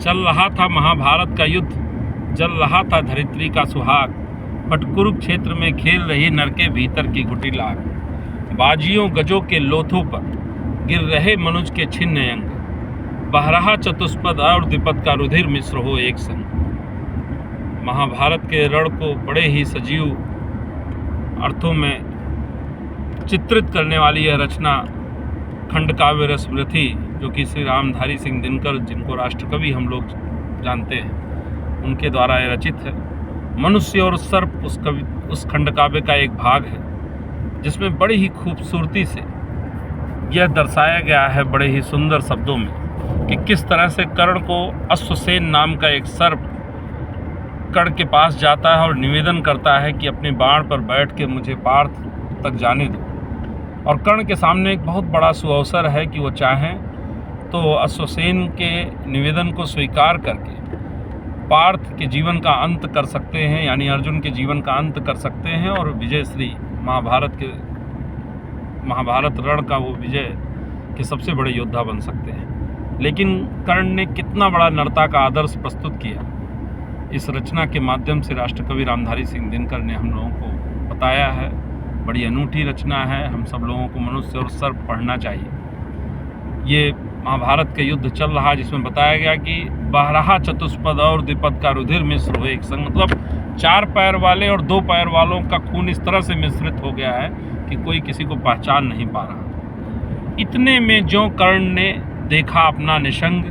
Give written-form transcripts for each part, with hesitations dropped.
चल रहा था महाभारत का युद्ध, जल रहा था धरित्री का सुहाग, बट कुरुक्षेत्र में खेल रही नर के भीतर की कुटिलाग। बाजियों गजों के लोथों पर गिर रहे मनुज के छिन्न अंग, बह रहा चतुष्पद और द्विपद का रुधिर मिश्र हो एक संग। महाभारत के रण को बड़े ही सजीव अर्थों में चित्रित करने वाली यह रचना खंड काव्य स्मृति, जो कि श्री रामधारी सिंह दिनकर, जिनको राष्ट्रकवि हम लोग जानते हैं, उनके द्वारा यह रचित है। मनुष्य और सर्प उस खंड काव्य का एक भाग है, जिसमें बड़ी ही खूबसूरती से यह दर्शाया गया है बड़े ही सुंदर शब्दों में कि किस तरह से कर्ण को अश्वसेन नाम का एक सर्प कर्ण के पास जाता है और निवेदन करता है कि अपने बाण पर बैठ के मुझे पार्थ तक जाने दो। और कर्ण के सामने एक बहुत बड़ा सुअवसर है कि वो चाहें तो अश्वसेन के निवेदन को स्वीकार करके पार्थ के जीवन का अंत कर सकते हैं, यानी अर्जुन के जीवन का अंत कर सकते हैं और विजयश्री महाभारत रण का वो विजय के सबसे बड़े योद्धा बन सकते हैं। लेकिन कर्ण ने कितना बड़ा नरता का आदर्श प्रस्तुत किया, इस रचना के माध्यम से राष्ट्रकवि रामधारी सिंह दिनकर ने हम लोगों को बताया है। बड़ी अनूठी रचना है, हम सब लोगों को मनुष्य और सर्प पढ़ना चाहिए। ये महाभारत के युद्ध चल रहा, जिसमें बताया गया कि बह रहा चतुष्पद और द्विपद का रुधिर मिश्र हो एक संग, मतलब 4 पैर वाले और 2 पैर वालों का खून इस तरह से मिश्रित हो गया है कि कोई किसी को पहचान नहीं पा रहा। इतने में जो कर्ण ने देखा अपना निशंग,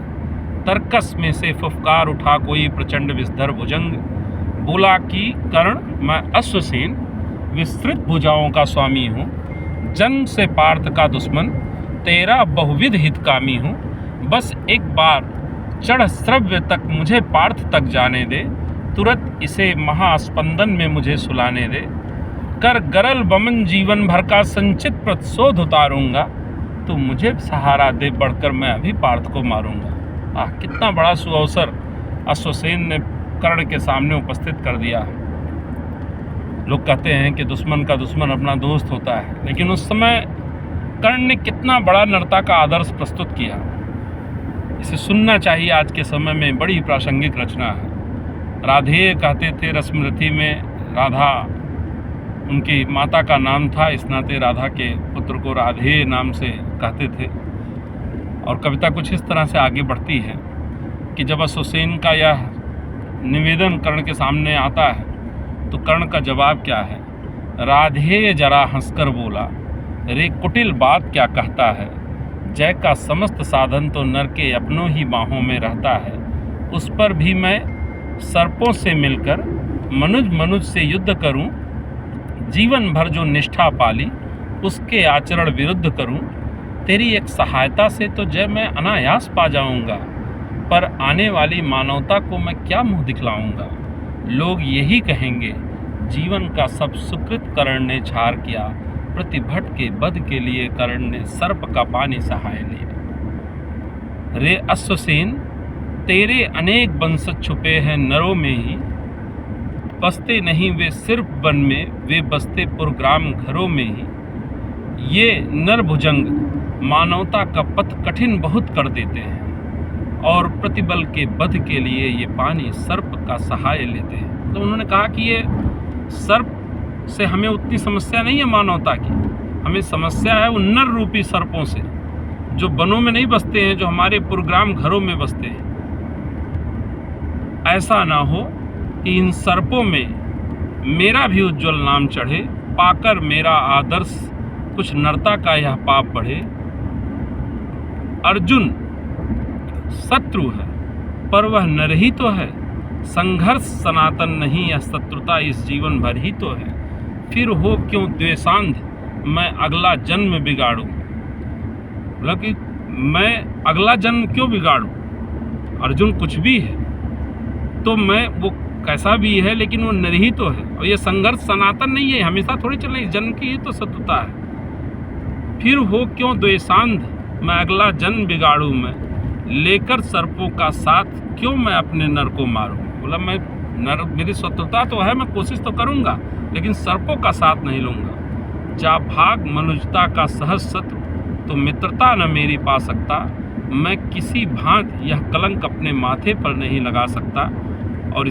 तरकस में से फुफकार उठा कोई प्रचंड विस्धर भुजंग। बोला कि कर्ण, मैं अश्वसेन विस्तृत भुजाओं का स्वामी हूँ, जन्म से पार्थ का दुश्मन, तेरा बहुविध हितकामी हूँ। बस एक बार चढ़ श्रव्य तक मुझे पार्थ तक जाने दे, तुरंत इसे महास्पंदन में मुझे सुलाने दे। कर गरल बमन जीवन भर का संचित प्रतिशोध उतारूंगा, तो मुझे सहारा दे, बढ़कर मैं अभी पार्थ को मारूंगा। कितना बड़ा सुअवसर अश्वसेन ने कर्ण के सामने उपस्थित कर दिया। लोग कहते हैं कि दुश्मन का दुश्मन अपना दोस्त होता है, लेकिन उस समय कर्ण ने कितना बड़ा नरता का आदर्श प्रस्तुत किया, इसे सुनना चाहिए। आज के समय में बड़ी प्रासंगिक रचना है। राधेय कहते थे रसमृति में, राधा उनकी माता का नाम था, इस नाते राधा के पुत्र को राधेय नाम से कहते थे। और कविता कुछ इस तरह से आगे बढ़ती है कि जब अश्वसेन का यह निवेदन कर्ण के सामने आता है तो कर्ण का जवाब क्या है। राधेय जरा हंसकर बोला, रे कुटिल बात क्या कहता है। जय का समस्त साधन तो नर के अपनों ही बाहों में रहता है। उस पर भी मैं सर्पों से मिलकर मनुज से युद्ध करूं। जीवन भर जो निष्ठा पाली उसके आचरण विरुद्ध करूं। तेरी एक सहायता से तो जय मैं अनायास पा जाऊंगा, पर आने वाली मानवता को मैं क्या मुंह दिखलाऊंगा। लोग यही कहेंगे, जीवन का सब सुकृत कर्ण ने छार किया, प्रतिभट के बध के लिए कर्ण ने सर्प का पानी सहाय लिया। रे अश्वसेन, तेरे अनेक वंशज छुपे हैं नरों में ही, बसते नहीं वे सिर्फ वन में, वे बसते पुरग्राम घरों में ही। ये नर भुजंग मानवता का पथ कठिन बहुत कर देते हैं, और प्रतिबल के बध के लिए ये पानी सर्प का सहाय लेते हैं। तो उन्होंने कहा कि ये सर्प से हमें उतनी समस्या नहीं है मानवता की, हमें समस्या है उन नर रूपी सर्पों से, जो वनों में नहीं बसते हैं, जो हमारे पुरग्राम घरों में बसते हैं। ऐसा ना हो कि इन सर्पों में मेरा भी उज्जवल नाम चढ़े, पाकर मेरा आदर्श कुछ नरता का यह पाप बढ़े। अर्जुन शत्रु है पर वह नर ही तो है, संघर्ष सनातन नहीं, यह शत्रुता इस जीवन भर ही तो है। फिर हो क्यों द्वेषांध, मैं अगला जन्म बिगाड़ूं। मतलब कि मैं अगला जन्म क्यों बिगाड़ूं। अर्जुन कुछ भी है तो मैं, वो कैसा भी है लेकिन वो नर ही तो है, और ये संघर्ष सनातन नहीं है, हमेशा थोड़ी चलना, इस जन्म की ही तो शत्रुता है। फिर हो क्यों द्वेषांध, मैं अगला जन्म बिगाड़ूं, मैं लेकर सर्पों का साथ क्यों मैं अपने नर को मारूं। बोला मैं नर, मेरी शत्रुता तो है, मैं कोशिश तो करूंगा, लेकिन सर्पों का साथ नहीं लूंगा। जा भाग मनुजता का सहज शत्रु, तो मित्रता न मेरी पा सकता। मैं किसी भांत यह कलंक अपने माथे पर नहीं लगा सकता और